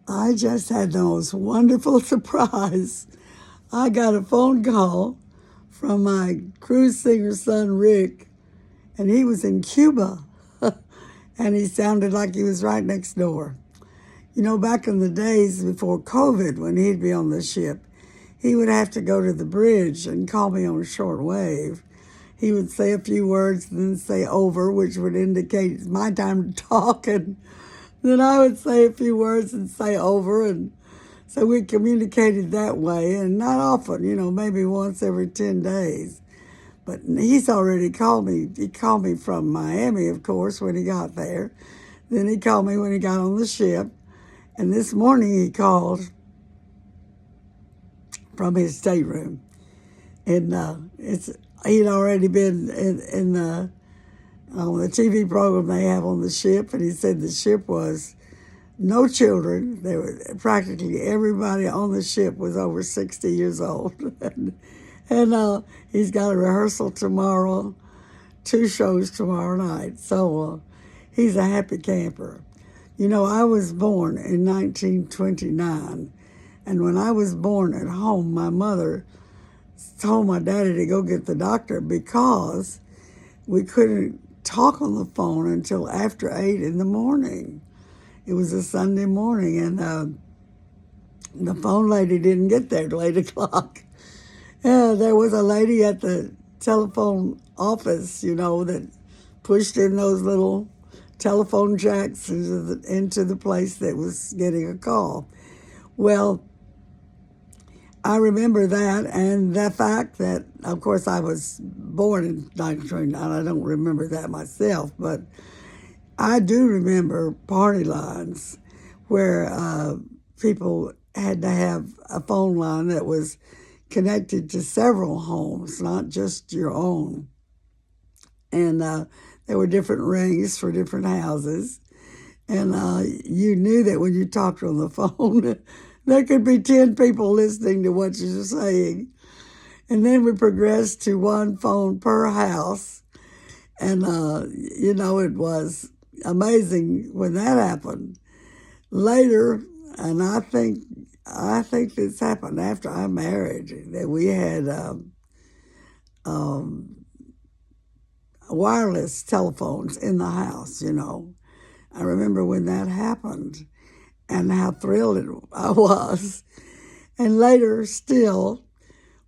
I just had the most wonderful surprise. I got a phone call from my cruise singer son, Rick, and he was in Cuba. And he sounded like he was right next door. You know, back in the days before COVID, when he'd be on the ship, he would have to go to the bridge and call me on shortwave. He would say a few words and then say over, which would indicate it's my time to talk. And then I would say a few words and say over. And so we communicated that way, and not often, maybe once every 10 days. But he's already called me. He called me from Miami, of course, when he got there. Then he called me when he got on the ship. And this morning he called from his stateroom. And he'd already been in the on the TV program they have on the ship, and he said the ship was no children. There were practically everybody on the ship was over 60 years old, and he's got a rehearsal tomorrow, 2 shows tomorrow night. So he's a happy camper. You know, I was born in 1929, and when I was born at home, my mother told my daddy to go get the doctor because we couldn't talk on the phone until after 8 in the morning. It was a Sunday morning, and the phone lady didn't get there till 8 o'clock. There was a lady at the telephone office, that pushed in those little telephone jacks into the place that was getting a call. Well, I remember that, and the fact that, of course, I was born in 1929. I don't remember that myself, but I do remember party lines where people had to have a phone line that was connected to several homes, not just your own. And there were different rings for different houses. And you knew that when you talked on the phone, there could be 10 people listening to what you were saying. And then we progressed to one phone per house. And, it was amazing when that happened. Later, and I think this happened after I married, that we had wireless telephones in the house, I remember when that happened and how thrilled I was. And later, still,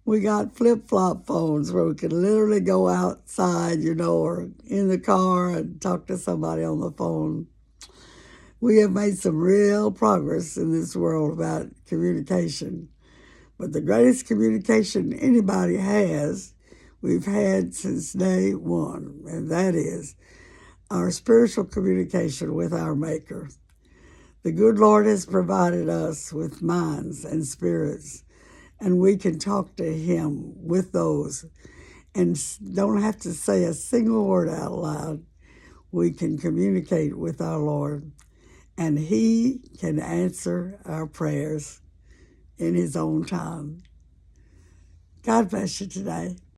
we got flip-flop phones where we could literally go outside, or in the car and talk to somebody on the phone. We have made some real progress in this world about communication. But the greatest communication anybody has, we've had since day one, and that is our spiritual communication with our Maker. The good Lord has provided us with minds and spirits, and we can talk to Him with those and don't have to say a single word out loud. We can communicate with our Lord, and He can answer our prayers in His own time. God bless you today.